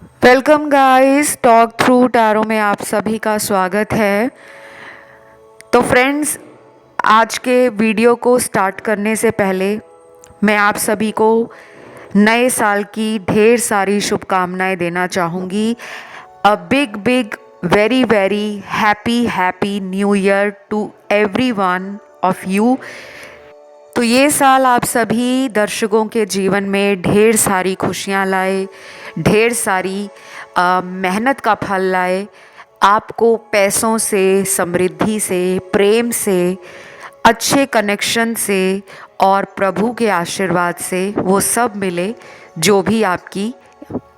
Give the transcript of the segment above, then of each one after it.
Welcome guys, talk through tarot में आप सभी का स्वागत है। तो फ्रेंड्स, आज के वीडियो को स्टार्ट करने से पहले मैं आप सभी को नए साल की ढेर सारी शुभकामनाएं देना चाहूँगी। A big big very very happy happy new year to every one of you. तो ये साल आप सभी दर्शकों के जीवन में ढेर सारी खुशियाँ लाए, ढेर सारी मेहनत का फल लाए। आपको पैसों से, समृद्धि से, प्रेम से, अच्छे कनेक्शन से और प्रभु के आशीर्वाद से वो सब मिले जो भी आपकी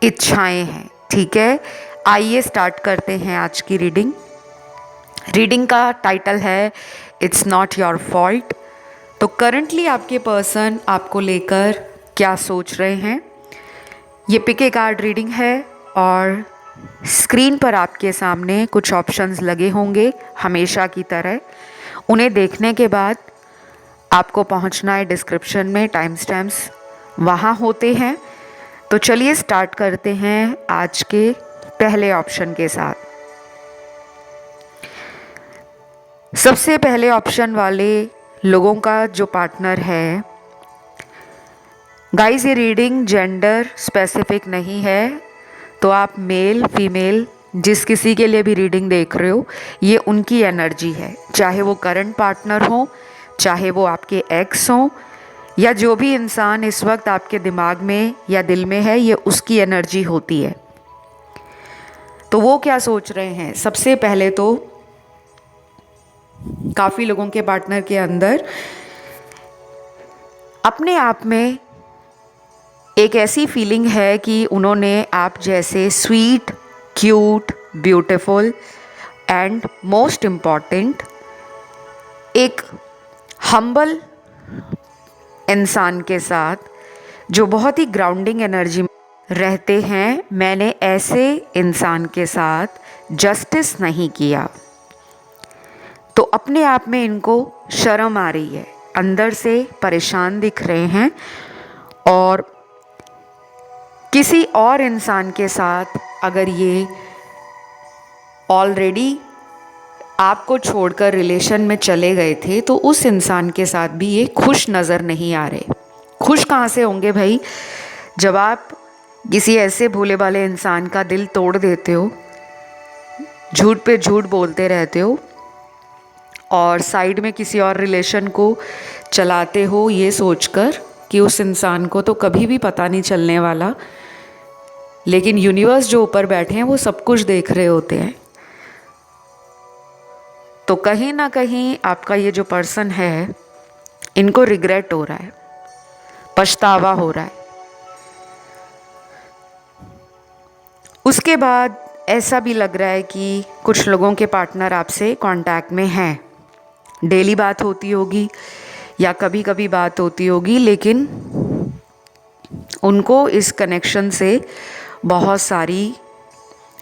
इच्छाएं हैं। ठीक है, आइए स्टार्ट करते हैं आज की रीडिंग का टाइटल है इट्स नॉट योर फॉल्ट। तो करंटली आपके पर्सन आपको लेकर क्या सोच रहे हैं, ये पिक ए कार्ड रीडिंग है और स्क्रीन पर आपके सामने कुछ ऑप्शंस लगे होंगे हमेशा की तरह। उन्हें देखने के बाद आपको पहुंचना है डिस्क्रिप्शन में, टाइम स्टैम्प्स वहाँ होते हैं। तो चलिए स्टार्ट करते हैं आज के पहले ऑप्शन के साथ। सबसे पहले ऑप्शन वाले लोगों का जो पार्टनर है, गाइस ये रीडिंग जेंडर स्पेसिफिक नहीं है, तो आप मेल फीमेल जिस किसी के लिए भी रीडिंग देख रहे हो, ये उनकी एनर्जी है। चाहे वो करंट पार्टनर हो, चाहे वो आपके एक्स हो, या जो भी इंसान इस वक्त आपके दिमाग में या दिल में है, ये उसकी एनर्जी होती है। तो वो क्या सोच रहे हैं, सबसे पहले तो काफ़ी लोगों के पार्टनर के अंदर अपने आप में एक ऐसी फीलिंग है कि उन्होंने आप जैसे sweet, cute, beautiful and most important एक हम्बल इंसान के साथ जो बहुत ही ग्राउंडिंग एनर्जी में रहते हैं, मैंने ऐसे इंसान के साथ जस्टिस नहीं किया। तो अपने आप में इनको शर्म आ रही है, अंदर से परेशान दिख रहे हैं और किसी और इंसान के साथ अगर ये ऑलरेडी आपको छोड़कर रिलेशन में चले गए थे, तो उस इंसान के साथ भी ये खुश नज़र नहीं आ रहे। खुश कहाँ से होंगे भाई, जब आप किसी ऐसे भोले भाले इंसान का दिल तोड़ देते हो, झूठ पे झूठ बोलते रहते हो और साइड में किसी और रिलेशन को चलाते हो ये सोचकर कि उस इंसान को तो कभी भी पता नहीं चलने वाला, लेकिन यूनिवर्स जो ऊपर बैठे हैं वो सब कुछ देख रहे होते हैं। तो कहीं ना कहीं आपका ये जो पर्सन है, इनको रिग्रेट हो रहा है, पछतावा हो रहा है। उसके बाद ऐसा भी लग रहा है कि कुछ लोगों के पार्टनर आपसे कांटेक्ट में हैं, डेली बात होती होगी या कभी कभी बात होती होगी, लेकिन उनको इस कनेक्शन से बहुत सारी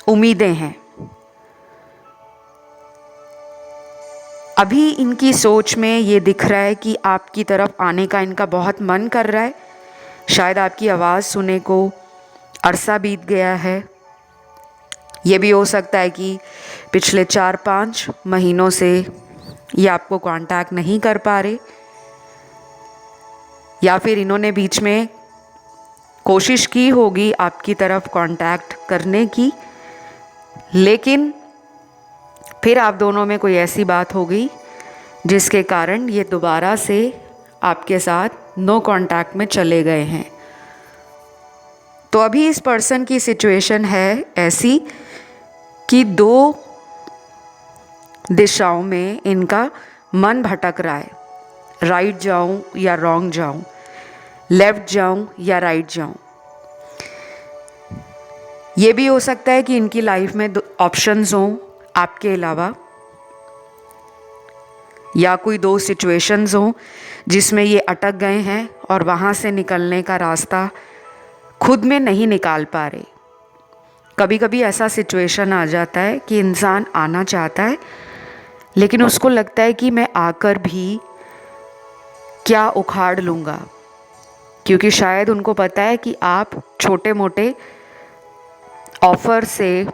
उम्मीदें हैं। अभी इनकी सोच में ये दिख रहा है कि आपकी तरफ आने का इनका बहुत मन कर रहा है। शायद आपकी आवाज़ सुने को अरसा बीत गया है। ये भी हो सकता है कि पिछले 4-5 महीनों से ये आपको कांटेक्ट नहीं कर पा रहे, या फिर इन्होंने बीच में कोशिश की होगी आपकी तरफ कांटेक्ट करने की, लेकिन फिर आप दोनों में कोई ऐसी बात हो गई जिसके कारण ये दोबारा से आपके साथ नो कांटेक्ट में चले गए हैं। तो अभी इस पर्सन की सिचुएशन है ऐसी कि 2 दिशाओं में इनका मन भटक रहा है, राइट जाऊं या रॉन्ग जाऊं, लेफ्ट जाऊं या राइट जाऊं। ये भी हो सकता है कि इनकी लाइफ में 2 ऑप्शंस हों आपके अलावा, या कोई 2 सिचुएशंस हों जिसमें ये अटक गए हैं और वहाँ से निकलने का रास्ता खुद में नहीं निकाल पा रहे। कभी कभी ऐसा सिचुएशन आ जाता है कि इंसान आना चाहता है, लेकिन उसको लगता है कि मैं आकर भी क्या उखाड़ लूँगा, क्योंकि शायद उनको पता है कि आप छोटे मोटे ऑफ़र से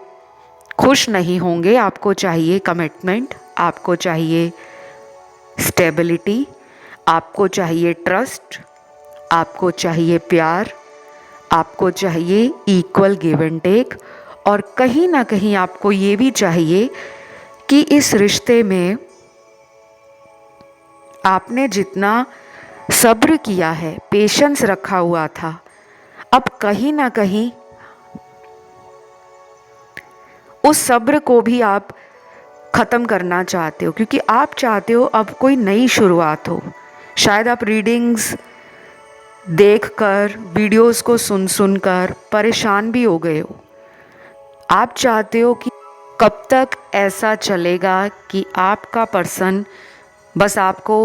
खुश नहीं होंगे। आपको चाहिए कमिटमेंट, आपको चाहिए स्टेबिलिटी, आपको चाहिए ट्रस्ट, आपको चाहिए प्यार, आपको चाहिए इक्वल गिव एंड टेक, और कहीं ना कहीं आपको ये भी चाहिए कि इस रिश्ते में आपने जितना सब्र किया है, पेशेंस रखा हुआ था, अब कहीं ना कहीं उस सब्र को भी आप ख़त्म करना चाहते हो, क्योंकि आप चाहते हो अब कोई नई शुरुआत हो। शायद आप रीडिंग्स देखकर, वीडियोस को सुन सुनकर परेशान भी हो गए हो। आप चाहते हो कि कब तक ऐसा चलेगा कि आपका पर्सन बस आपको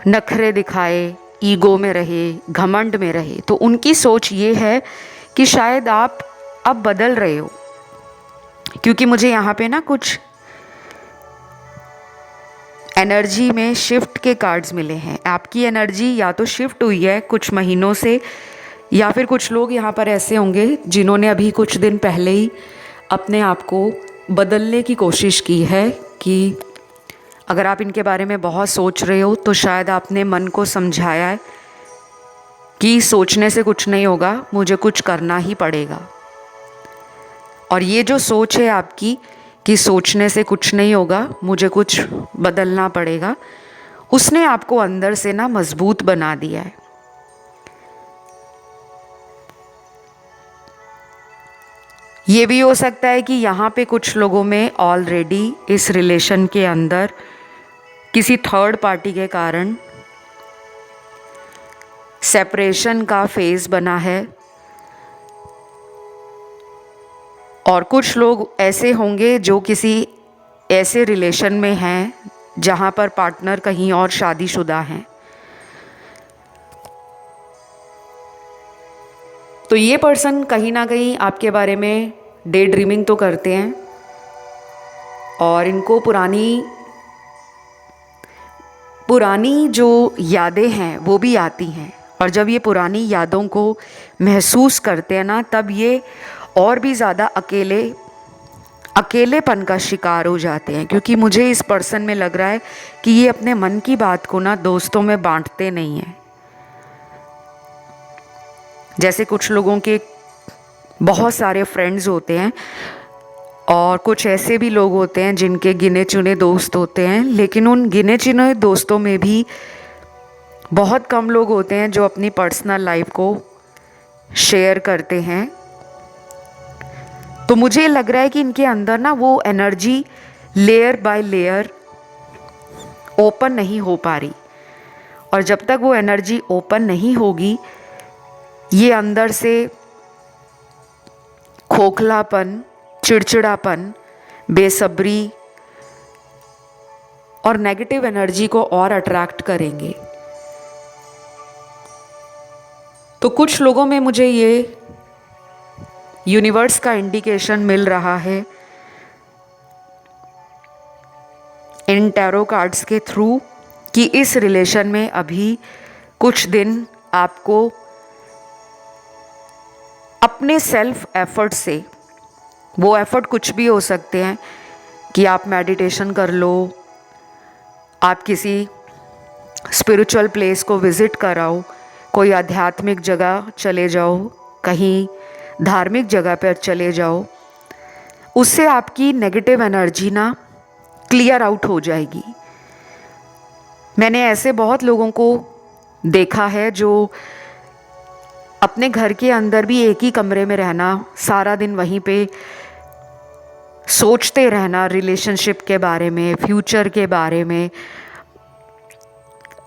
नखरे दिखाए, ईगो में रहे, घमंड में रहे। तो उनकी सोच ये है कि शायद आप अब बदल रहे हो, क्योंकि मुझे यहाँ पे ना कुछ एनर्जी में शिफ्ट के कार्ड्स मिले हैं। आपकी एनर्जी या तो शिफ्ट हुई है कुछ महीनों से, या फिर कुछ लोग यहाँ पर ऐसे होंगे जिन्होंने अभी कुछ दिन पहले ही अपने आप को बदलने की कोशिश की है। कि अगर आप इनके बारे में बहुत सोच रहे हो तो शायद आपने मन को समझाया है कि सोचने से कुछ नहीं होगा, मुझे कुछ करना ही पड़ेगा। और ये जो सोच है आपकी कि सोचने से कुछ नहीं होगा, मुझे कुछ बदलना पड़ेगा, उसने आपको अंदर से ना मजबूत बना दिया है। ये भी हो सकता है कि यहाँ पे कुछ लोगों में ऑलरेडी इस रिलेशन के अंदर किसी थर्ड पार्टी के कारण सेपरेशन का फेज बना है, और कुछ लोग ऐसे होंगे जो किसी ऐसे रिलेशन में हैं जहाँ पर पार्टनर कहीं और शादीशुदा हैं। तो ये पर्सन कहीं ना कहीं आपके बारे में डे ड्रीमिंग तो करते हैं, और इनको पुरानी जो यादें हैं वो भी आती हैं। और जब ये पुरानी यादों को महसूस करते हैं ना, तब ये और भी ज़्यादा अकेलेपन का शिकार हो जाते हैं। क्योंकि मुझे इस पर्सन में लग रहा है कि ये अपने मन की बात को ना दोस्तों में बांटते नहीं हैं। जैसे कुछ लोगों के बहुत सारे फ्रेंड्स होते हैं, और कुछ ऐसे भी लोग होते हैं जिनके गिने चुने दोस्त होते हैं, लेकिन उन गिने चुने दोस्तों में भी बहुत कम लोग होते हैं जो अपनी पर्सनल लाइफ को शेयर करते हैं। तो मुझे लग रहा है कि इनके अंदर ना वो energy layer by layer open नहीं हो पा रही, और जब तक वो एनर्जी ओपन नहीं होगी, ये अंदर से खोखलापन, चिड़चिड़ापन, बेसब्री और नेगेटिव एनर्जी को और अट्रैक्ट करेंगे। तो कुछ लोगों में मुझे ये यूनिवर्स का इंडिकेशन मिल रहा है इन टैरो कार्ड्स के थ्रू कि इस रिलेशन में अभी कुछ दिन आपको अपने सेल्फ एफर्ट से, वो एफर्ट कुछ भी हो सकते हैं कि आप मेडिटेशन कर लो, आप किसी स्पिरिचुअल प्लेस को विज़िट कराओ, कोई आध्यात्मिक जगह चले जाओ, कहीं धार्मिक जगह पर चले जाओ, उससे आपकी नेगेटिव एनर्जी ना क्लियर आउट हो जाएगी। मैंने ऐसे बहुत लोगों को देखा है जो अपने घर के अंदर भी एक ही कमरे में रहना, सारा दिन वहीं पे सोचते रहना रिलेशनशिप के बारे में, फ्यूचर के बारे में,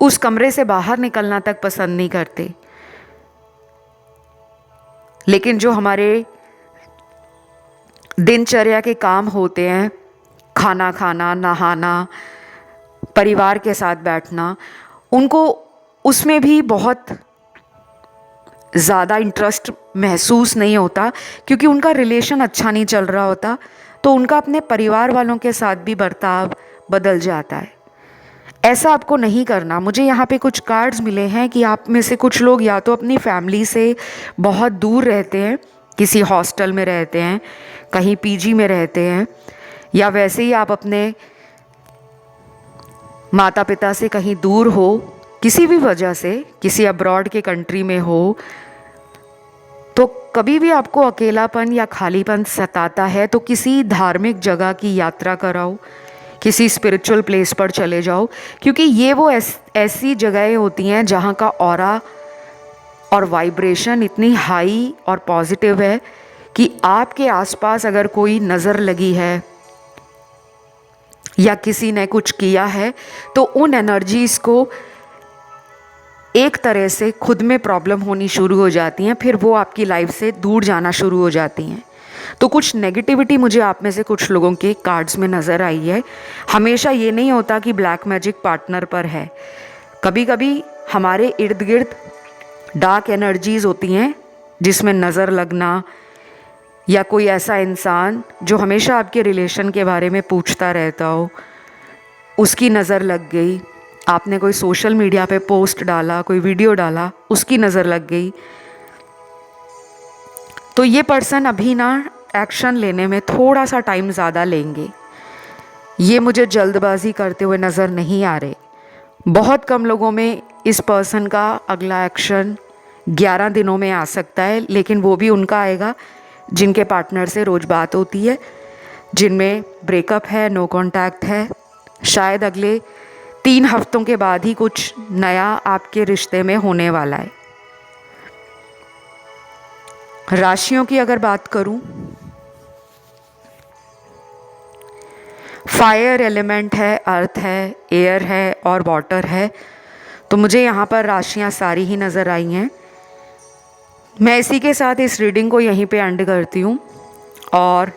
उस कमरे से बाहर निकलना तक पसंद नहीं करते। लेकिन जो हमारे दिनचर्या के काम होते हैं, खाना खाना, नहाना, परिवार के साथ बैठना, उनको उसमें भी बहुत ज़्यादा इंटरेस्ट महसूस नहीं होता, क्योंकि उनका रिलेशन अच्छा नहीं चल रहा होता। तो उनका अपने परिवार वालों के साथ भी बर्ताव बदल जाता है। ऐसा आपको नहीं करना। मुझे यहाँ पे कुछ कार्ड्स मिले हैं कि आप में से कुछ लोग या तो अपनी फैमिली से बहुत दूर रहते हैं, किसी हॉस्टल में रहते हैं, कहीं पीजी में रहते हैं, या वैसे ही आप अपने माता पिता से कहीं दूर हो, किसी भी वजह से किसी अब्रॉड के कंट्री में हो, तो कभी भी आपको अकेलापन या खालीपन सताता है तो किसी धार्मिक जगह की यात्रा कराओ, किसी स्पिरिचुअल प्लेस पर चले जाओ, क्योंकि ये वो ऐसी जगहें होती हैं जहाँ का ऑरा और वाइब्रेशन इतनी हाई और पॉजिटिव है कि आपके आसपास अगर कोई नज़र लगी है या किसी ने कुछ किया है तो उन एनर्जीज़ को एक तरह से खुद में प्रॉब्लम होनी शुरू हो जाती हैं, फिर वो आपकी लाइफ से दूर जाना शुरू हो जाती हैं। तो कुछ नेगेटिविटी मुझे आप में से कुछ लोगों के कार्ड्स में नज़र आई है। हमेशा ये नहीं होता कि ब्लैक मैजिक पार्टनर पर है, कभी कभी हमारे इर्द गिर्द डार्क एनर्जीज़ होती हैं जिसमें नज़र लगना, या कोई ऐसा इंसान जो हमेशा आपके रिलेशन के बारे में पूछता रहता हो, उसकी नज़र लग गई, आपने कोई सोशल मीडिया पे पोस्ट डाला, कोई वीडियो डाला, उसकी नज़र लग गई, तो ये पर्सन अभी ना एक्शन लेने में थोड़ा सा टाइम ज़्यादा लेंगे। ये मुझे जल्दबाजी करते हुए नज़र नहीं आ रहे। बहुत कम लोगों में इस पर्सन का अगला एक्शन 11 दिनों में आ सकता है, लेकिन वो भी उनका आएगा जिनके पार्टनर से रोज़ बात होती है, जिनमें ब्रेकअप है, नो कांटेक्ट है। शायद अगले 3 हफ्तों के बाद ही कुछ नया आपके रिश्ते में होने वाला है। राशियों की अगर बात करूं, फायर एलिमेंट है, अर्थ है, एयर है और वाटर है, तो मुझे यहाँ पर राशियाँ सारी ही नज़र आई हैं। मैं इसी के साथ इस रीडिंग को यहीं पे एंड करती हूँ, और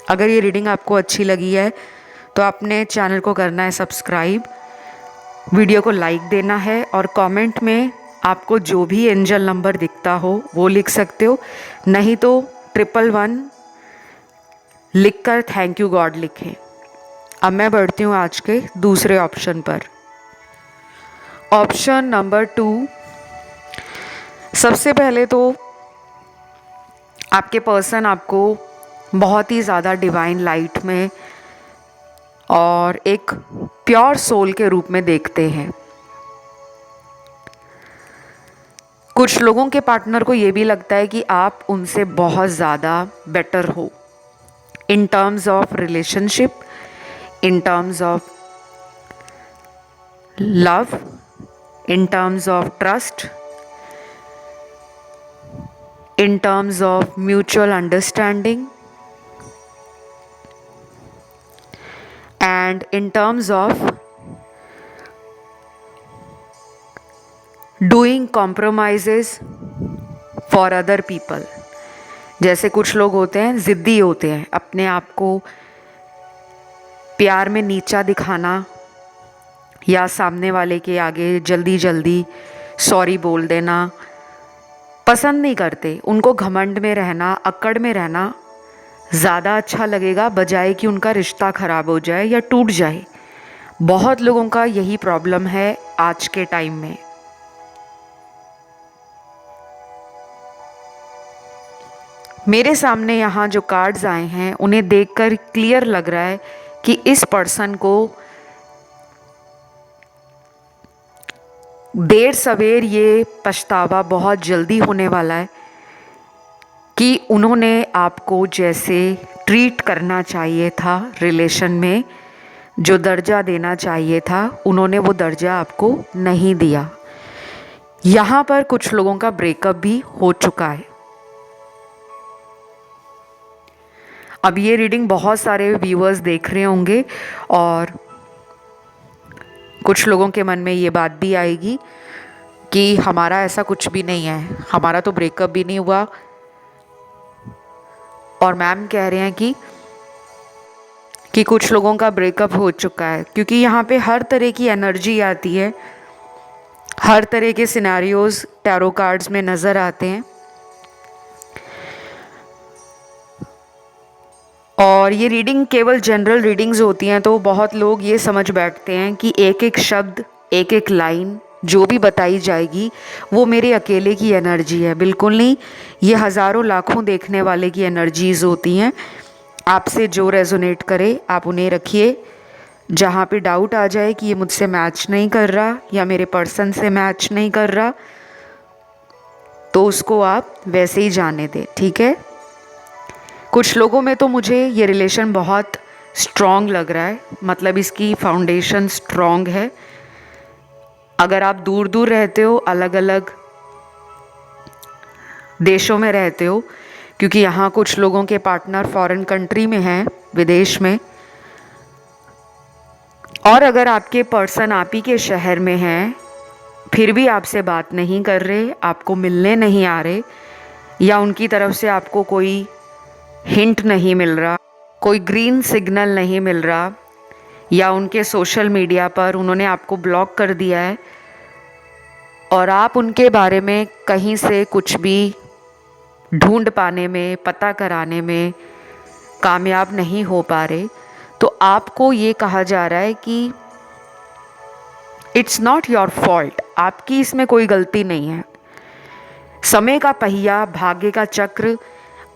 अगर ये रीडिंग आपको अच्छी लगी है तो अपने चैनल को करना है सब्सक्राइब, वीडियो को लाइक देना है, और कमेंट में आपको जो भी एंजल नंबर दिखता हो वो लिख सकते हो, नहीं तो 111 लिखकर थैंक यू गॉड लिखें। अब मैं बढ़ती हूँ आज के दूसरे ऑप्शन पर। ऑप्शन नंबर 2, सबसे पहले तो आपके पर्सन आपको बहुत ही ज़्यादा डिवाइन लाइट में और एक प्योर सोल के रूप में देखते हैं। कुछ लोगों के पार्टनर को ये भी लगता है कि आप उनसे बहुत ज़्यादा बेटर हो in terms of relationship, in terms of love, in terms of trust, in terms of mutual understanding, and in terms of doing compromises for other people। जैसे कुछ लोग होते हैं, ज़िद्दी होते हैं, अपने आप को प्यार में नीचा दिखाना या सामने वाले के आगे जल्दी जल्दी सॉरी बोल देना पसंद नहीं करते। उनको घमंड में रहना, अक्कड़ में रहना ज़्यादा अच्छा लगेगा, बजाय कि उनका रिश्ता ख़राब हो जाए या टूट जाए। बहुत लोगों का यही प्रॉब्लम है आज के टाइम में। मेरे सामने यहाँ जो कार्ड्स आए हैं उन्हें देखकर क्लियर लग रहा है कि इस पर्सन को देर सवेर ये पछतावा बहुत जल्दी होने वाला है कि उन्होंने आपको जैसे ट्रीट करना चाहिए था, रिलेशन में जो दर्जा देना चाहिए था, उन्होंने वो दर्जा आपको नहीं दिया। यहाँ पर कुछ लोगों का ब्रेकअप भी हो चुका है। अब ये रीडिंग बहुत सारे व्यूअर्स देख रहे होंगे और कुछ लोगों के मन में ये बात भी आएगी कि हमारा ऐसा कुछ भी नहीं है, हमारा तो ब्रेकअप भी नहीं हुआ। और मैम कह रहे हैं कि कुछ लोगों का ब्रेकअप हो चुका है, क्योंकि यहाँ पे हर तरह की एनर्जी आती है, हर तरह के सिनेरियोज टैरो कार्ड्स में नज़र आते हैं। और ये रीडिंग केवल जनरल रीडिंग्स होती हैं, तो बहुत लोग ये समझ बैठते हैं कि एक एक शब्द, एक एक लाइन जो भी बताई जाएगी वो मेरे अकेले की एनर्जी है, बिल्कुल नहीं। ये हज़ारों लाखों देखने वाले की एनर्जीज़ होती हैं। आपसे जो रेजोनेट करे आप उन्हें रखिए। जहाँ पे डाउट आ जाए कि ये मुझसे मैच नहीं कर रहा या मेरे पर्सन से मैच नहीं कर रहा, तो उसको आप वैसे ही जाने दें, ठीक है। कुछ लोगों में तो मुझे ये रिलेशन बहुत स्ट्रॉन्ग लग रहा है, मतलब इसकी फाउंडेशन स्ट्रॉन्ग है। अगर आप दूर दूर रहते हो, अलग अलग देशों में रहते हो, क्योंकि यहाँ कुछ लोगों के पार्टनर फॉरेन कंट्री में हैं, विदेश में, और अगर आपके पर्सन आप ही के शहर में हैं, फिर भी आपसे बात नहीं कर रहे, आपको मिलने नहीं आ रहे, या उनकी तरफ से आपको कोई हिंट नहीं मिल रहा, कोई ग्रीन सिग्नल नहीं मिल रहा, या उनके सोशल मीडिया पर उन्होंने आपको ब्लॉक कर दिया है और आप उनके बारे में कहीं से कुछ भी ढूंढ पाने में, पता कराने में कामयाब नहीं हो पा रहे, तो आपको ये कहा जा रहा है कि इट्स नॉट योर फॉल्ट, आपकी इसमें कोई गलती नहीं है। समय का पहिया, भाग्य का चक्र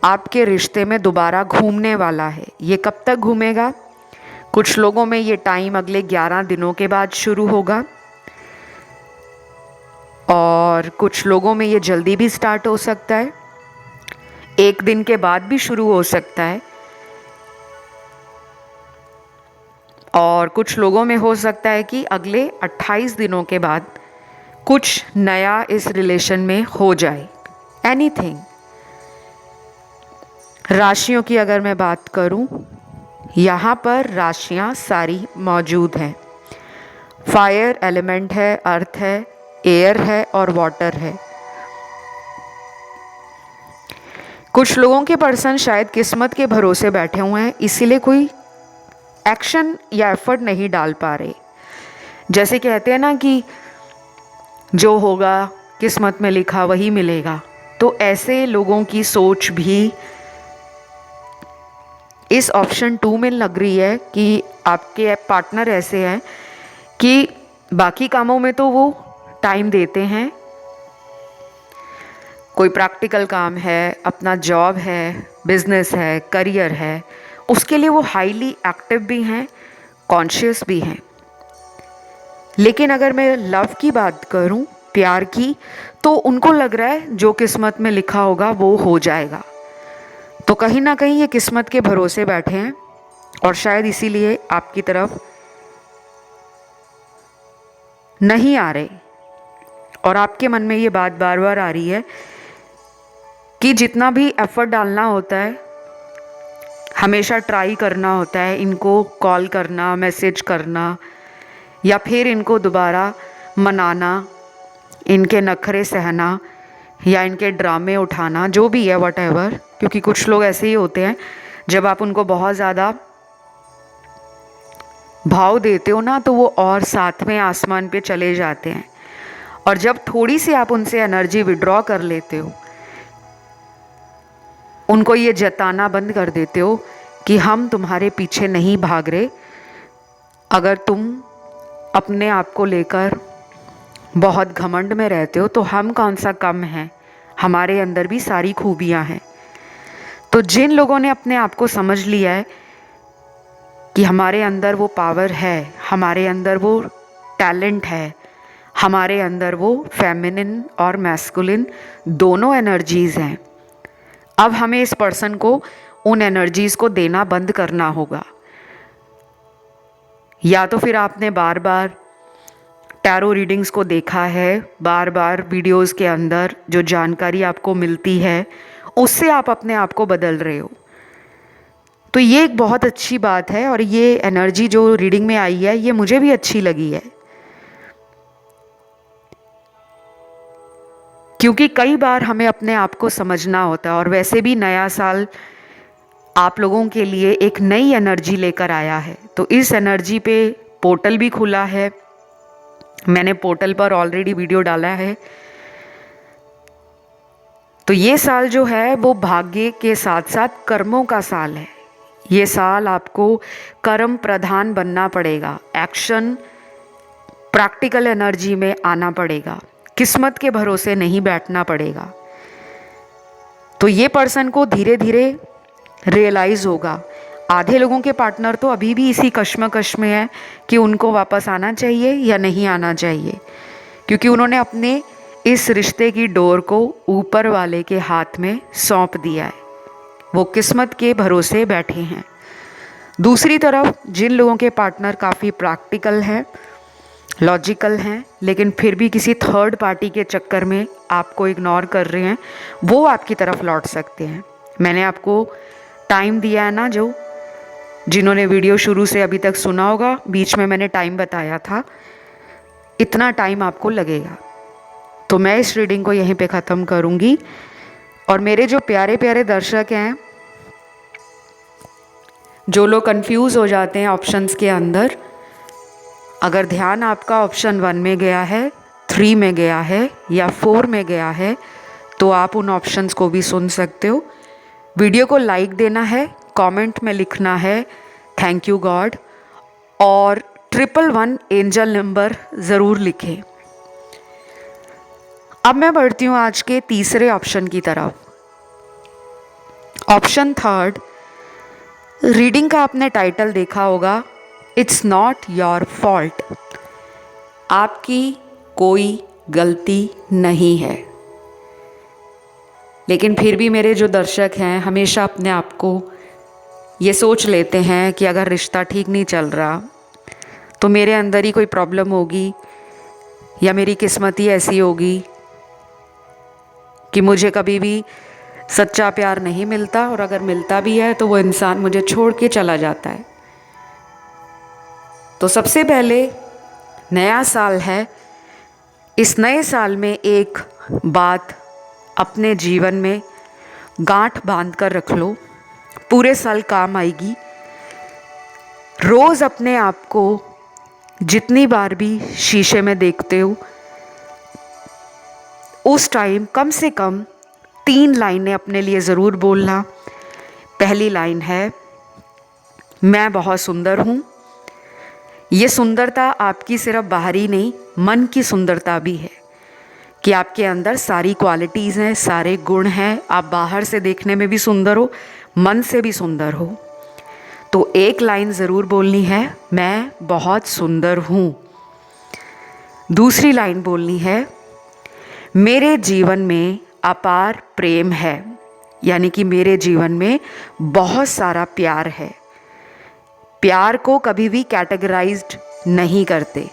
आपके रिश्ते में दोबारा घूमने वाला है। ये कब तक घूमेगा? कुछ लोगों में ये टाइम अगले 11 दिनों के बाद शुरू होगा और कुछ लोगों में ये जल्दी भी स्टार्ट हो सकता है, 1 दिन के बाद भी शुरू हो सकता है, और कुछ लोगों में हो सकता है कि अगले 28 दिनों के बाद कुछ नया इस रिलेशन में हो जाए। एनीथिंग। राशियों की अगर मैं बात करूं, यहाँ पर राशियाँ सारी मौजूद हैं। फायर एलिमेंट है, अर्थ है, एयर है और वाटर है। कुछ लोगों के पर्सन शायद किस्मत के भरोसे बैठे हुए हैं, इसीलिए कोई एक्शन या एफर्ट नहीं डाल पा रहे। जैसे कहते हैं ना कि जो होगा किस्मत में लिखा वही मिलेगा, तो ऐसे लोगों की सोच भी इस ऑप्शन 2 में लग रही है कि आपके पार्टनर ऐसे हैं कि बाकी कामों में तो वो टाइम देते हैं, कोई प्रैक्टिकल काम है, अपना जॉब है, बिजनेस है, करियर है, उसके लिए वो हाईली एक्टिव भी हैं, कॉन्शियस भी हैं। लेकिन अगर मैं लव की बात करूं, प्यार की, तो उनको लग रहा है जो किस्मत में लिखा होगा वो हो जाएगा। तो कहीं ना कहीं ये किस्मत के भरोसे बैठे हैं और शायद इसीलिए आपकी तरफ नहीं आ रहे। और आपके मन में ये बात बार बार आ रही है कि जितना भी एफर्ट डालना होता है, हमेशा ट्राई करना होता है, इनको कॉल करना, मैसेज करना, या फिर इनको दोबारा मनाना, इनके नखरे सहना या इनके ड्रामे उठाना, जो भी है व्हाटएवर, क्योंकि कुछ लोग ऐसे ही होते हैं, जब आप उनको बहुत ज़्यादा भाव देते हो ना, तो वो और साथ में आसमान पे चले जाते हैं। और जब थोड़ी सी आप उनसे एनर्जी विड्रॉ कर लेते हो, उनको ये जताना बंद कर देते हो कि हम तुम्हारे पीछे नहीं भाग रहे, अगर तुम अपने आप को लेकर बहुत घमंड में रहते हो तो हम कौन सा कम हैं, हमारे अंदर भी सारी खूबियां हैं। तो जिन लोगों ने अपने आप को समझ लिया है कि हमारे अंदर वो पावर है, हमारे अंदर वो टैलेंट है, हमारे अंदर वो फेमिनिन और मैस्कुलिन दोनों एनर्जीज़ हैं, अब हमें इस पर्सन को उन एनर्जीज़ को देना बंद करना होगा। या तो फिर आपने बार बार टैरो रीडिंग्स को देखा है, बार बार वीडियोस के अंदर जो जानकारी आपको मिलती है उससे आप अपने आप को बदल रहे हो। तो ये एक बहुत अच्छी बात है और ये एनर्जी जो रीडिंग में आई है ये मुझे भी अच्छी लगी है, क्योंकि कई बार हमें अपने आप को समझना होता है। और वैसे भी नया साल आप लोगों के लिए एक नई एनर्जी लेकर आया है, तो इस एनर्जी पे पोर्टल भी खुला है। मैंने पोर्टल पर ऑलरेडी वीडियो डाला है। तो ये साल जो है वो भाग्य के साथ साथ कर्मों का साल है। ये साल आपको कर्म प्रधान बनना पड़ेगा, एक्शन प्रैक्टिकल एनर्जी में आना पड़ेगा, किस्मत के भरोसे नहीं बैठना पड़ेगा। तो ये पर्सन को धीरे धीरे रियलाइज होगा। आधे लोगों के पार्टनर तो अभी भी इसी कश्मकश में है कि उनको वापस आना चाहिए या नहीं आना चाहिए, क्योंकि उन्होंने अपने इस रिश्ते की डोर को ऊपर वाले के हाथ में सौंप दिया है। वो किस्मत के भरोसे बैठे हैं। दूसरी तरफ जिन लोगों के पार्टनर काफ़ी प्रैक्टिकल हैं, लॉजिकल हैं, लेकिन फिर भी किसी थर्ड पार्टी के चक्कर में आपको इग्नोर कर रहे हैं, वो आपकी तरफ लौट सकते हैं। मैंने आपको टाइम दिया है ना, जो जिन्होंने वीडियो शुरू से अभी तक सुना होगा, बीच में मैंने टाइम बताया था, इतना टाइम आपको लगेगा। तो मैं इस रीडिंग को यहीं पे ख़त्म करूँगी। और मेरे जो प्यारे प्यारे दर्शक हैं, जो लोग कंफ्यूज हो जाते हैं ऑप्शंस के अंदर, अगर ध्यान आपका ऑप्शन 1 में गया है, 3 में गया है या 4 में गया है, तो आप उन ऑप्शंस को भी सुन सकते हो। वीडियो को लाइक देना है, कमेंट में लिखना है थैंक यू गॉड, और 111 एंजल नंबर ज़रूर लिखें। अब मैं बढ़ती हूँ आज के तीसरे ऑप्शन की तरफ। ऑप्शन 3, रीडिंग का आपने टाइटल देखा होगा, इट्स नॉट योर फॉल्ट। आपकी कोई गलती नहीं है। लेकिन फिर भी मेरे जो दर्शक हैं हमेशा अपने आप को ये सोच लेते हैं कि अगर रिश्ता ठीक नहीं चल रहा तो मेरे अंदर ही कोई प्रॉब्लम होगी, या मेरी किस्मत ही ऐसी होगी कि मुझे कभी भी सच्चा प्यार नहीं मिलता, और अगर मिलता भी है तो वो इंसान मुझे छोड़ के चला जाता है। तो सबसे पहले नया साल है, इस नए साल में एक बात अपने जीवन में गांठ बांध कर रख लो, पूरे साल काम आएगी। रोज़ अपने आप को जितनी बार भी शीशे में देखते हो, उस टाइम कम से कम 3 लाइनें अपने लिए ज़रूर बोलना। पहली लाइन है, मैं बहुत सुंदर हूँ। ये सुंदरता आपकी सिर्फ बाहरी नहीं, मन की सुंदरता भी है, कि आपके अंदर सारी क्वालिटीज़ हैं, सारे गुण हैं। आप बाहर से देखने में भी सुंदर हो, मन से भी सुंदर हो। तो एक लाइन ज़रूर बोलनी है, मैं बहुत सुंदर हूँ। दूसरी लाइन बोलनी है, मेरे जीवन में अपार प्रेम है, यानी कि मेरे जीवन में बहुत सारा प्यार है। प्यार को कभी भी कैटेगराइज्ड नहीं करते।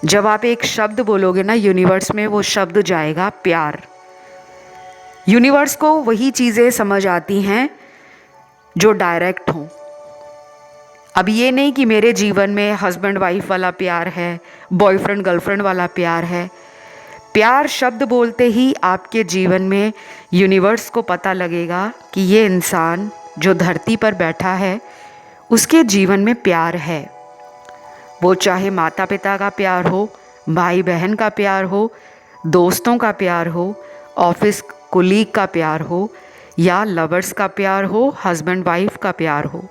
जब आप एक शब्द बोलोगे ना, यूनिवर्स में वो शब्द जाएगा प्यार। यूनिवर्स को वही चीज़ें समझ आती हैं जो डायरेक्ट हों। अब ये नहीं कि मेरे जीवन में हस्बैंड वाइफ वाला प्यार है, बॉयफ्रेंड गर्लफ्रेंड वाला प्यार है। प्यार शब्द बोलते ही आपके जीवन में यूनिवर्स को पता लगेगा कि ये इंसान जो धरती पर बैठा है उसके जीवन में प्यार है। वो चाहे माता पिता का प्यार हो, भाई बहन का प्यार हो, दोस्तों का प्यार हो, ऑफिस कुलीग का प्यार हो, या लवर्स का प्यार हो, हस्बैंड वाइफ का प्यार हो।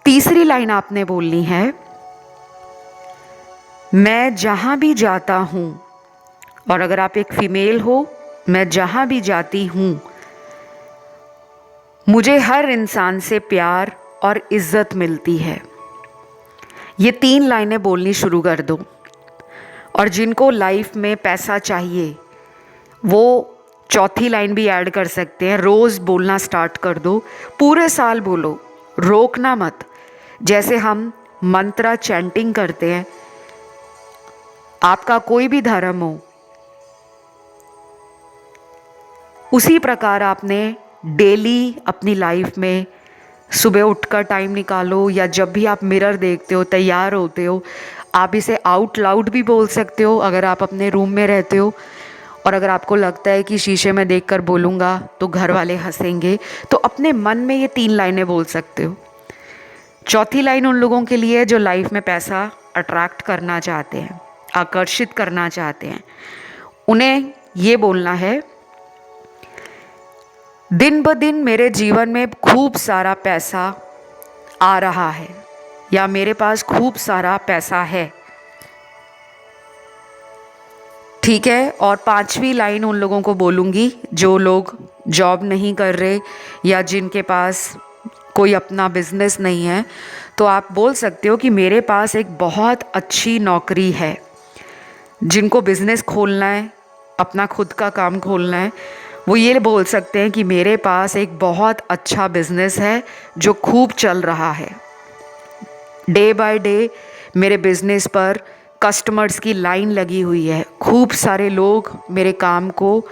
तीसरी लाइन आपने बोलनी है, मैं जहाँ भी जाता हूँ, और अगर आप एक फीमेल हो, मैं जहाँ भी जाती हूँ मुझे हर इंसान से प्यार और इज्जत मिलती है। ये 3 लाइनें बोलनी शुरू कर दो। और जिनको लाइफ में पैसा चाहिए वो चौथी लाइन भी ऐड कर सकते हैं। रोज़ बोलना स्टार्ट कर दो, पूरे साल बोलो, रोकना मत। जैसे हम मंत्रा चैंटिंग करते हैं, आपका कोई भी धर्म हो, उसी प्रकार आपने डेली अपनी लाइफ में सुबह उठकर टाइम निकालो, या जब भी आप मिरर देखते हो, तैयार होते हो, आप इसे आउट लाउड भी बोल सकते हो अगर आप अपने रूम में रहते हो। और अगर आपको लगता है कि शीशे में देखकर बोलूँगा तो घर वाले हंसेंगे, तो अपने मन में ये 3 लाइनें बोल सकते हो। चौथी लाइन उन लोगों के लिए जो लाइफ में पैसा अट्रैक्ट करना चाहते हैं, आकर्षित करना चाहते हैं। उन्हें ये बोलना है, दिन ब दिन मेरे जीवन में खूब सारा पैसा आ रहा है, या मेरे पास खूब सारा पैसा है, ठीक है। और 5वीं लाइन उन लोगों को बोलूँगी जो लोग जॉब नहीं कर रहे या जिनके पास कोई अपना बिजनेस नहीं है, तो आप बोल सकते हो कि मेरे पास एक बहुत अच्छी नौकरी है। जिनको बिजनेस खोलना है, अपना खुद का काम खोलना है, वो ये बोल सकते हैं कि मेरे पास एक बहुत अच्छा बिजनेस है जो खूब चल रहा है। डे बाय डे मेरे बिजनेस पर कस्टमर्स की लाइन लगी हुई है, खूब सारे लोग मेरे काम को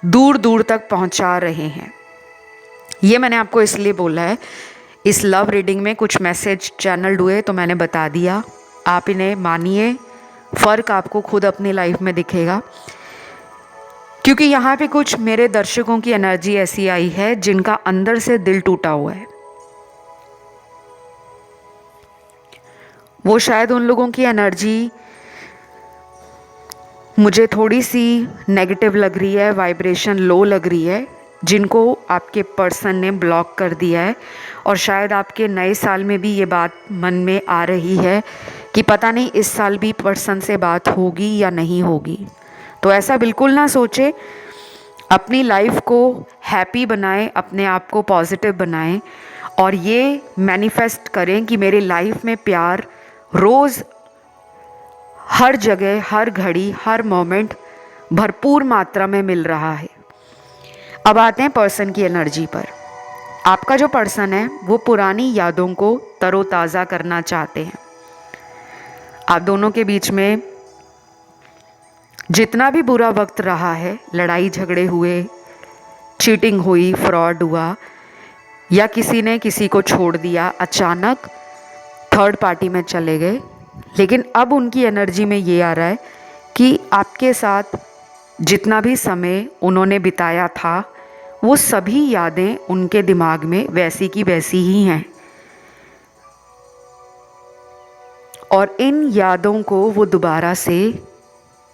दूर दूर तक पहुंचा रहे हैं। ये मैंने आपको इसलिए बोला है, इस लव रीडिंग में कुछ मैसेज चैनल्ड हुए तो मैंने बता दिया, आप इन्हें मानिए, फ़र्क आपको खुद अपनी लाइफ में दिखेगा। क्योंकि यहाँ पे कुछ मेरे दर्शकों की एनर्जी ऐसी आई है जिनका अंदर से दिल टूटा हुआ है। वो शायद उन लोगों की एनर्जी मुझे थोड़ी सी नेगेटिव लग रही है, वाइब्रेशन लो लग रही है, जिनको आपके पर्सन ने ब्लॉक कर दिया है। और शायद आपके नए साल में भी ये बात मन में आ रही है कि पता नहीं इस साल भी पर्सन से बात होगी या नहीं होगी। तो ऐसा बिल्कुल ना सोचें, अपनी लाइफ को हैप्पी बनाएं, अपने आप को पॉजिटिव बनाएं और ये मैनिफेस्ट करें कि मेरी लाइफ में प्यार रोज़, हर जगह, हर घड़ी, हर मोमेंट भरपूर मात्रा में मिल रहा है। अब आते हैं पर्सन की एनर्जी पर। आपका जो पर्सन है वो पुरानी यादों को तरोताज़ा करना चाहते हैं। आप दोनों के बीच में जितना भी बुरा वक्त रहा है, लड़ाई झगड़े हुए, चीटिंग हुई, फ्रॉड हुआ या किसी ने किसी को छोड़ दिया, अचानक थर्ड पार्टी में चले गए, लेकिन अब उनकी एनर्जी में ये आ रहा है कि आपके साथ जितना भी समय उन्होंने बिताया था वो सभी यादें उनके दिमाग में वैसी की वैसी ही हैं और इन यादों को वो दोबारा से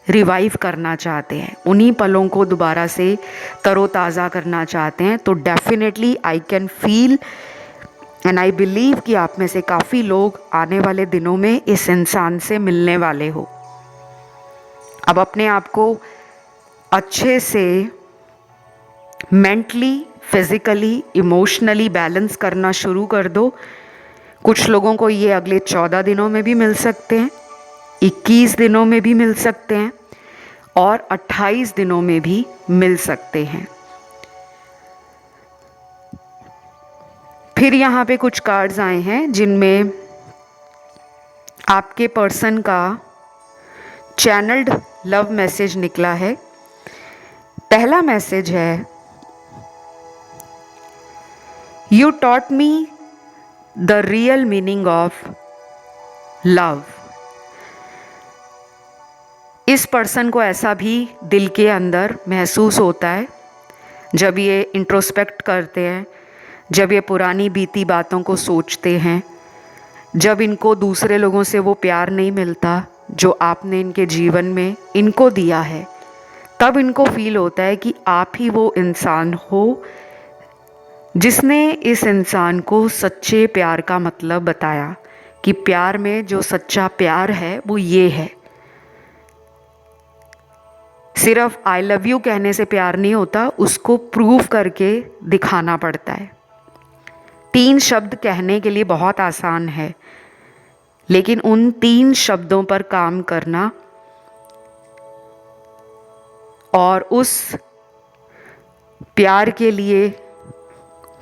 रिवाइव करना चाहते हैं, उन्हीं पलों को दोबारा से तरोताज़ा करना चाहते हैं। तो definitely I can feel and I believe कि आप में से काफ़ी लोग आने वाले दिनों में इस इंसान से मिलने वाले हो। अब अपने आप को अच्छे से मेंटली, फिज़िकली, इमोशनली बैलेंस करना शुरू कर दो। कुछ लोगों को ये अगले 14 दिनों में भी मिल सकते हैं, 21 दिनों में भी मिल सकते हैं और 28 दिनों में भी मिल सकते हैं। फिर यहाँ पे कुछ कार्ड्स आए हैं जिनमें आपके पर्सन का चैनल्ड लव मैसेज निकला है। पहला मैसेज है, you taught me the real meaning of love. इस पर्सन को ऐसा भी दिल के अंदर महसूस होता है जब ये इंट्रोस्पेक्ट करते हैं, जब ये पुरानी बीती बातों को सोचते हैं, जब इनको दूसरे लोगों से वो प्यार नहीं मिलता जो आपने इनके जीवन में इनको दिया है, तब इनको फील होता है कि आप ही वो इंसान हो जिसने इस इंसान को सच्चे प्यार का मतलब बताया कि प्यार में जो सच्चा प्यार है वो ये है। सिर्फ आई लव यू कहने से प्यार नहीं होता, उसको प्रूव करके दिखाना पड़ता है। 3 शब्द कहने के लिए बहुत आसान है, लेकिन उन 3 शब्दों पर काम करना और उस प्यार के लिए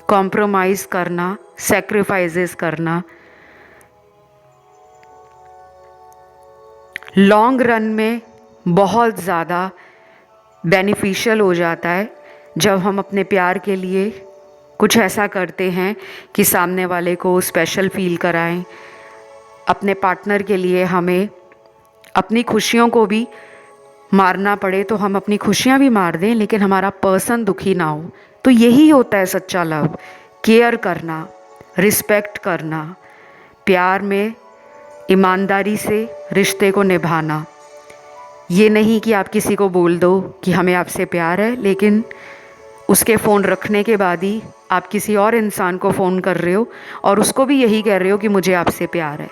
कॉम्प्रोमाइज़ करना, सैक्रिफाइसेस करना, लॉन्ग रन में बहुत ज़्यादा बेनिफिशियल हो जाता है जब हम अपने प्यार के लिए कुछ ऐसा करते हैं कि सामने वाले को स्पेशल फील कराएं। अपने पार्टनर के लिए हमें अपनी खुशियों को भी मारना पड़े तो हम अपनी खुशियां भी मार दें, लेकिन हमारा पर्सन दुखी ना हो। तो यही होता है सच्चा लव, केयर करना, रिस्पेक्ट करना, प्यार में ईमानदारी से रिश्ते को निभाना। ये नहीं कि आप किसी को बोल दो कि हमें आपसे प्यार है, लेकिन उसके फ़ोन रखने के बाद ही आप किसी और इंसान को फ़ोन कर रहे हो और उसको भी यही कह रहे हो कि मुझे आपसे प्यार है।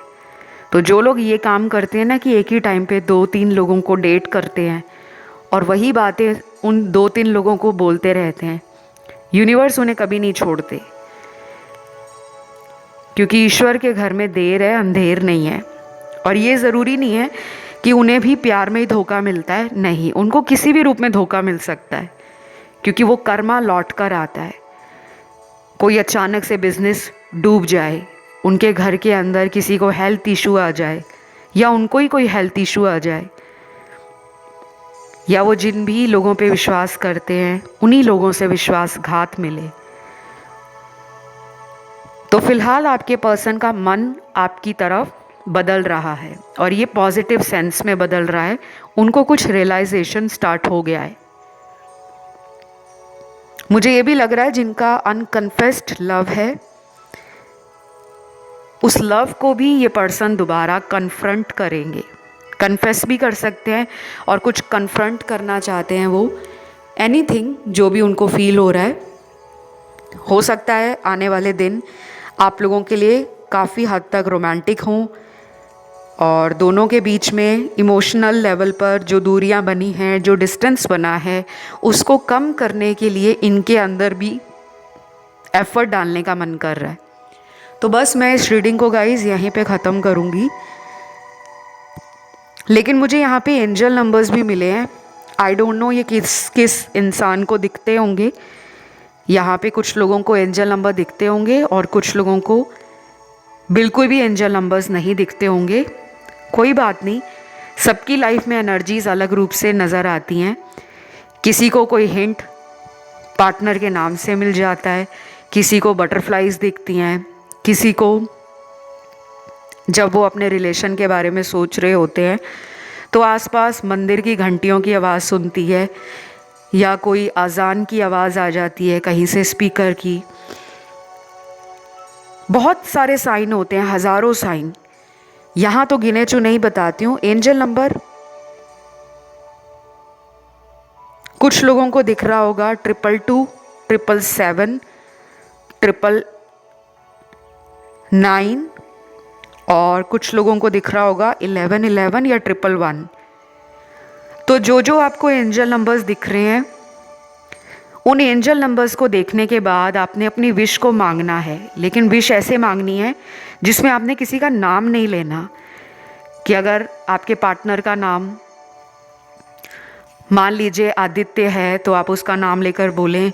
तो जो लोग ये काम करते हैं ना कि एक ही टाइम पे 2-3 लोगों को डेट करते हैं और वही बातें उन 2-3 लोगों को बोलते रहते हैं, यूनिवर्स उन्हें कभी नहीं छोड़ते, क्योंकि ईश्वर के घर में देर है अंधेर नहीं है। और ये ज़रूरी नहीं है कि उन्हें भी प्यार में ही धोखा मिलता है, नहीं, उनको किसी भी रूप में धोखा मिल सकता है, क्योंकि वो कर्मा लौट कर आता है। कोई अचानक से बिजनेस डूब जाए, उनके घर के अंदर किसी को हेल्थ इशू आ जाए, या उनको ही कोई हेल्थ इशू आ जाए, या वो जिन भी लोगों पे विश्वास करते हैं उन्हीं लोगों से विश्वासघात मिले, तो फिलहाल आपके पर्सन का मन आपकी तरफ बदल रहा है और ये पॉजिटिव सेंस में बदल रहा है। उनको कुछ रियलाइजेशन स्टार्ट हो गया है। मुझे ये भी लग रहा है जिनका अनकन्फेस्ड लव है, उस लव को भी ये पर्सन दोबारा कन्फ्रंट करेंगे। कन्फेस भी कर सकते हैं और कुछ कन्फ्रंट करना चाहते हैं वो। एनीथिंग जो भी उनको फील हो रहा है, हो सकता है आने वाले दिन आप लोगों के लिए काफ़ी हद तक रोमांटिक हों और दोनों के बीच में इमोशनल लेवल पर जो दूरियां बनी हैं, जो डिस्टेंस बना है, उसको कम करने के लिए इनके अंदर भी एफर्ट डालने का मन कर रहा है। तो बस मैं इस रीडिंग को गाइस यहीं पे ख़त्म करूँगी। लेकिन मुझे यहाँ पे एंजल नंबर्स भी मिले हैं। आई डोंट नो ये किस किस इंसान को दिखते होंगे। यहाँ पे कुछ लोगों को एंजल नंबर दिखते होंगे और कुछ लोगों को बिल्कुल भी एंजल नंबर्स नहीं दिखते होंगे। कोई बात नहीं, सबकी लाइफ में एनर्जीज़ अलग रूप से नज़र आती हैं। किसी को कोई हिंट पार्टनर के नाम से मिल जाता है, किसी को बटरफ्लाइज दिखती हैं, किसी को जब वो अपने रिलेशन के बारे में सोच रहे होते हैं तो आसपास मंदिर की घंटियों की आवाज़ सुनती है या कोई अजान की आवाज़ आ जाती है कहीं से, स्पीकर की। बहुत सारे साइन होते हैं, हज़ारों साइन। यहाँ तो गिने चुने ही बताती हूँ। एंजल नंबर कुछ लोगों को दिख रहा होगा 222, 777, 999 और कुछ लोगों को दिख रहा होगा 1111 या 111। तो जो आपको एंजल नंबर्स दिख रहे हैं, उन एंजल नंबर्स को देखने के बाद आपने अपनी विश को मांगना है, लेकिन विश ऐसे मांगनी है जिसमें आपने किसी का नाम नहीं लेना। कि अगर आपके पार्टनर का नाम मान लीजिए आदित्य है तो आप उसका नाम लेकर बोलें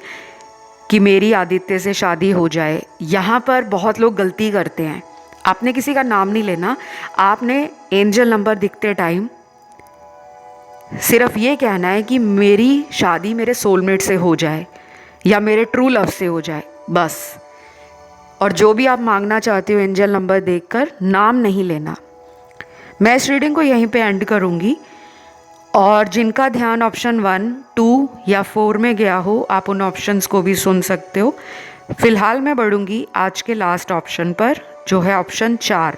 कि मेरी आदित्य से शादी हो जाए। यहाँ पर बहुत लोग गलती करते हैं, आपने किसी का नाम नहीं लेना। आपने एंजल नंबर दिखते टाइम सिर्फ ये कहना है कि मेरी शादी मेरे सोलमेट से हो जाए या मेरे ट्रू लव से हो जाए, बस। और जो भी आप मांगना चाहते हो एंजल नंबर देखकर, नाम नहीं लेना। मैं इस रीडिंग को यहीं पे एंड करूँगी और जिनका ध्यान ऑप्शन 1, 2 या 4 में गया हो, आप उन ऑप्शंस को भी सुन सकते हो। फिलहाल मैं बढ़ूँगी आज के लास्ट ऑप्शन पर, जो है ऑप्शन 4।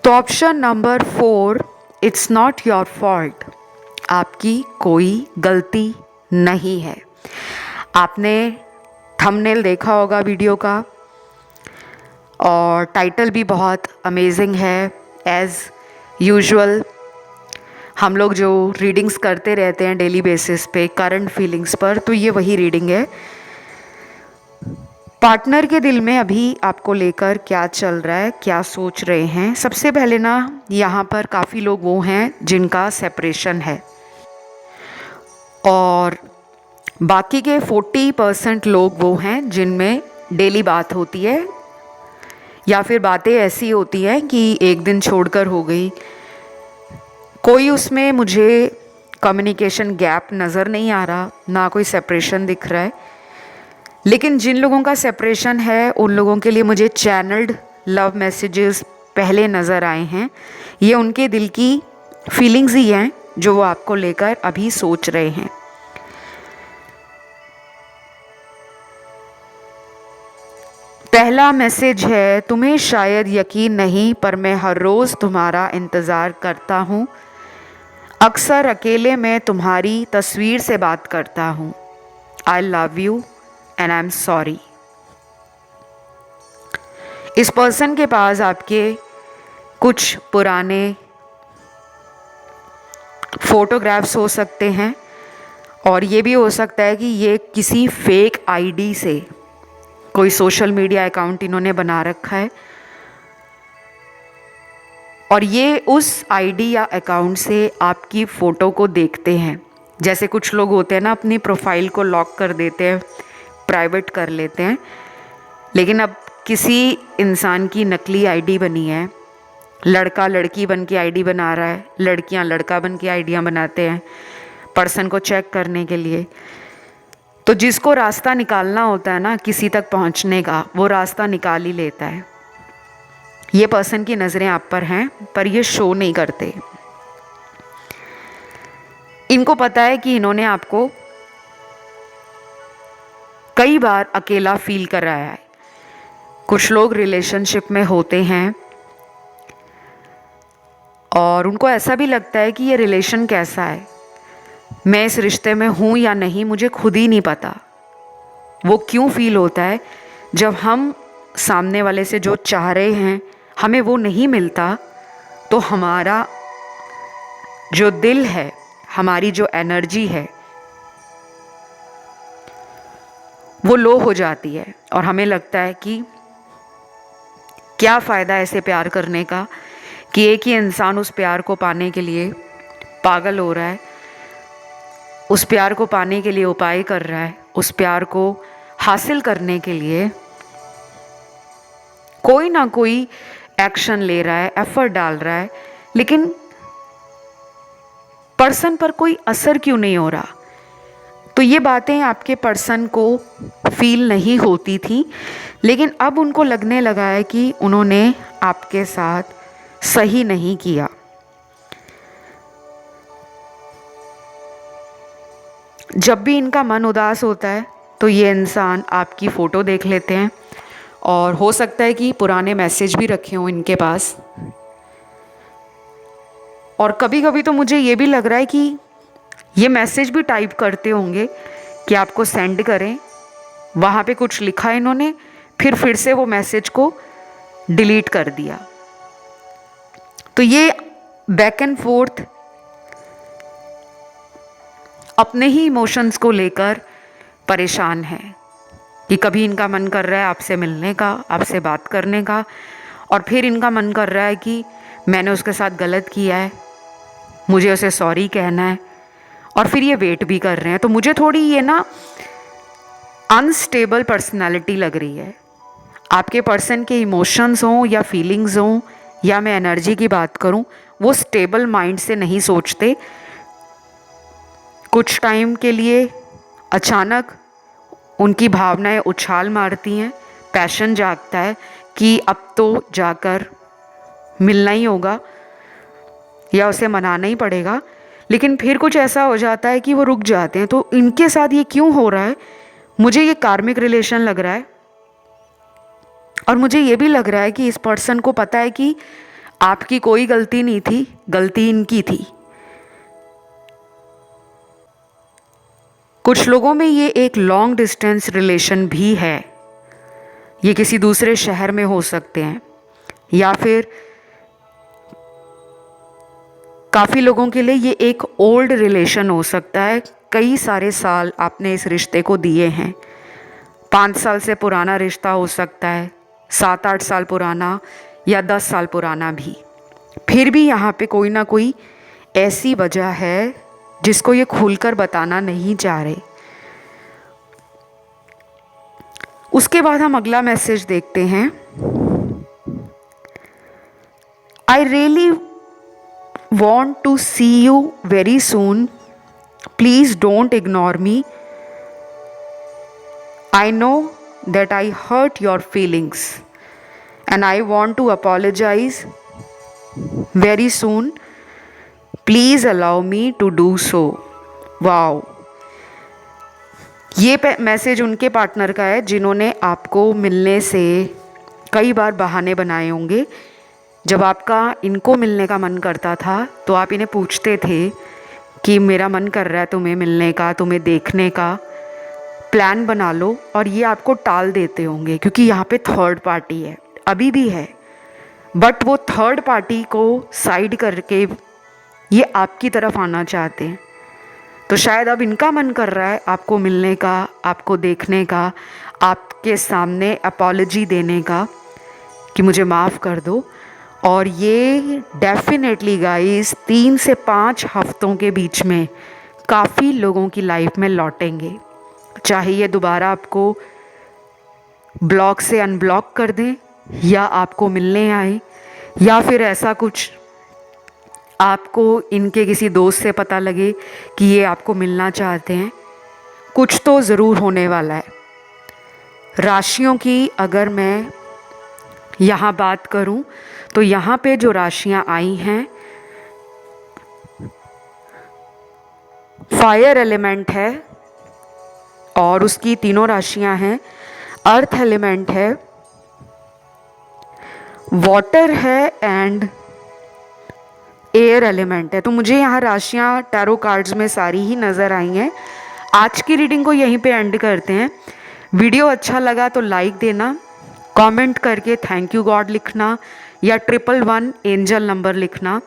तो option number 4, it's not your fault. आपकी कोई गलती नहीं है। आपने थंबनेल देखा होगा वीडियो का और टाइटल भी बहुत अमेजिंग है। एज़ यूजुअल हम लोग जो रीडिंग्स करते रहते हैं डेली बेसिस पे करंट फीलिंग्स पर, तो ये वही रीडिंग है। पार्टनर के दिल में अभी आपको लेकर क्या चल रहा है, क्या सोच रहे हैं। सबसे पहले ना, यहाँ पर काफ़ी लोग वो हैं जिनका सेपरेशन है और बाकी के 40% लोग वो हैं जिनमें डेली बात होती है या फिर बातें ऐसी होती हैं कि एक दिन छोड़कर हो गई। कोई उसमें मुझे कम्युनिकेशन गैप नज़र नहीं आ रहा, ना कोई सेपरेशन दिख रहा है। लेकिन जिन लोगों का सेपरेशन है उन लोगों के लिए मुझे चैनल्ड लव मैसेजेस पहले नज़र आए हैं। ये उनके दिल की फीलिंग्स ही हैं जो वो आपको लेकर अभी सोच रहे हैं। पहला मैसेज है, तुम्हें शायद यकीन नहीं पर मैं हर रोज़ तुम्हारा इंतज़ार करता हूँ। अक्सर अकेले मैं तुम्हारी तस्वीर से बात करता हूँ। I love you and I am sorry. इस पर्सन के पास आपके कुछ पुराने फोटोग्राफ्स हो सकते हैं और ये भी हो सकता है कि ये किसी फेक आईडी से कोई सोशल मीडिया अकाउंट इन्होंने बना रखा है और ये उस आईडी या अकाउंट से आपकी फ़ोटो को देखते हैं। जैसे कुछ लोग होते हैं ना, अपनी प्रोफाइल को लॉक कर देते हैं, प्राइवेट कर लेते हैं, लेकिन अब किसी इंसान की नकली आईडी बनी है, लड़का लड़की बन के आईडी बना रहा है, लड़कियां लड़का बन के आईडियाँ बनाते हैं पर्सन को चेक करने के लिए। तो जिसको रास्ता निकालना होता है ना किसी तक पहुंचने का, वो रास्ता निकाल ही लेता है। ये पर्सन की नज़रें आप पर हैं पर ये शो नहीं करते। इनको पता है कि इन्होंने आपको कई बार अकेला फील कराया है। कुछ लोग रिलेशनशिप में होते हैं और उनको ऐसा भी लगता है कि ये रिलेशन कैसा है, मैं इस रिश्ते में हूँ या नहीं, मुझे खुद ही नहीं पता। वो क्यों फील होता है जब हम सामने वाले से जो चाह रहे हैं हमें वो नहीं मिलता, तो हमारा जो दिल है, हमारी जो एनर्जी है वो लो हो जाती है और हमें लगता है कि क्या फ़ायदा ऐसे प्यार करने का कि एक ही इंसान उस प्यार को पाने के लिए पागल हो रहा है, उस प्यार को पाने के लिए उपाय कर रहा है, उस प्यार को हासिल करने के लिए कोई ना कोई एक्शन ले रहा है, एफर्ट डाल रहा है, लेकिन पर्सन पर कोई असर क्यों नहीं हो रहा। तो ये बातें आपके पर्सन को फील नहीं होती थी, लेकिन अब उनको लगने लगा है कि उन्होंने आपके साथ सही नहीं किया। जब भी इनका मन उदास होता है तो ये इंसान आपकी फ़ोटो देख लेते हैं और हो सकता है कि पुराने मैसेज भी रखे हों इनके पास। और कभी कभी तो मुझे ये भी लग रहा है कि ये मैसेज भी टाइप करते होंगे कि आपको सेंड करें, वहाँ पे कुछ लिखा इन्होंने, फिर से वो मैसेज को डिलीट कर दिया। तो ये बैक एंड फोर्थ अपने ही इमोशंस को लेकर परेशान है कि कभी इनका मन कर रहा है आपसे मिलने का, आपसे बात करने का, और फिर इनका मन कर रहा है कि मैंने उसके साथ गलत किया है, मुझे उसे सॉरी कहना है, और फिर ये वेट भी कर रहे हैं। तो मुझे थोड़ी ये ना अनस्टेबल पर्सनालिटी लग रही है। आपके पर्सन के इमोशंस हों या फीलिंग्स हों या मैं एनर्जी की बात करूं, वो स्टेबल माइंड से नहीं सोचते। कुछ टाइम के लिए अचानक उनकी भावनाएं उछाल मारती हैं, पैशन जागता है कि अब तो जाकर मिलना ही होगा या उसे मनाना ही पड़ेगा, लेकिन फिर कुछ ऐसा हो जाता है कि वो रुक जाते हैं। तो इनके साथ ये क्यों हो रहा है? मुझे ये कार्मिक रिलेशन लग रहा है और मुझे ये भी लग रहा है कि इस पर्सन को पता है कि आपकी कोई गलती नहीं थी, गलती इनकी थी। कुछ लोगों में ये एक लॉन्ग डिस्टेंस रिलेशन भी है, ये किसी दूसरे शहर में हो सकते हैं, या फिर काफ़ी लोगों के लिए ये एक ओल्ड रिलेशन हो सकता है। कई सारे साल आपने इस रिश्ते को दिए हैं, 5 साल से पुराना रिश्ता हो सकता है, 7-8 साल पुराना या 10 साल पुराना भी। फिर भी यहाँ पे कोई ना कोई ऐसी वजह है जिसको ये खुलकर बताना नहीं चाह रहे। उसके बाद हम अगला मैसेज देखते हैं। I really want to see you very soon. Please don't ignore me. I know that I hurt your feelings and I want to apologize very soon. Please allow me to do so. Wow. ये message उनके partner का है जिन्होंने आपको मिलने से कई बार बहाने बनाए होंगे। जब आपका इनको मिलने का मन करता था तो आप इन्हें पूछते थे कि मेरा मन कर रहा है तुम्हें मिलने का, तुम्हें देखने का, प्लान बना लो और ये आपको टाल देते होंगे क्योंकि यहाँ पे थर्ड पार्टी है, अभी भी है, बट वो थर्ड पार्टी को साइड करके ये आपकी तरफ आना चाहते हैं। तो शायद अब इनका मन कर रहा है आपको मिलने का, आपको देखने का, आपके सामने अपॉलजी देने का कि मुझे माफ़ कर दो। और ये डेफिनेटली गाइस 3 से 5 हफ्तों के बीच में काफ़ी लोगों की लाइफ में लौटेंगे, चाहे ये दोबारा आपको ब्लॉक से अनब्लॉक कर दें या आपको मिलने आए, या फिर ऐसा कुछ आपको इनके किसी दोस्त से पता लगे कि ये आपको मिलना चाहते हैं। कुछ तो ज़रूर होने वाला है। राशियों की अगर मैं यहाँ बात करूँ तो यहाँ पे जो राशियाँ आई हैं, फायर एलिमेंट है और उसकी तीनों राशियाँ हैं, अर्थ एलिमेंट है, वाटर है एंड एयर एलिमेंट है। तो मुझे यहाँ राशियाँ टैरो कार्ड्स में सारी ही नज़र आई हैं। आज की रीडिंग को यहीं पे एंड करते हैं। वीडियो अच्छा लगा तो लाइक देना, कमेंट करके थैंक यू गॉड लिखना या 111 एंजल नंबर लिखना।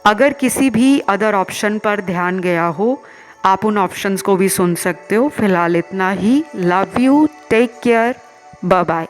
अगर किसी भी अदर ऑप्शन पर ध्यान गया हो, आप उन ऑप्शंस को भी सुन सकते हो। फिलहाल इतना ही। Love you, take care, bye bye.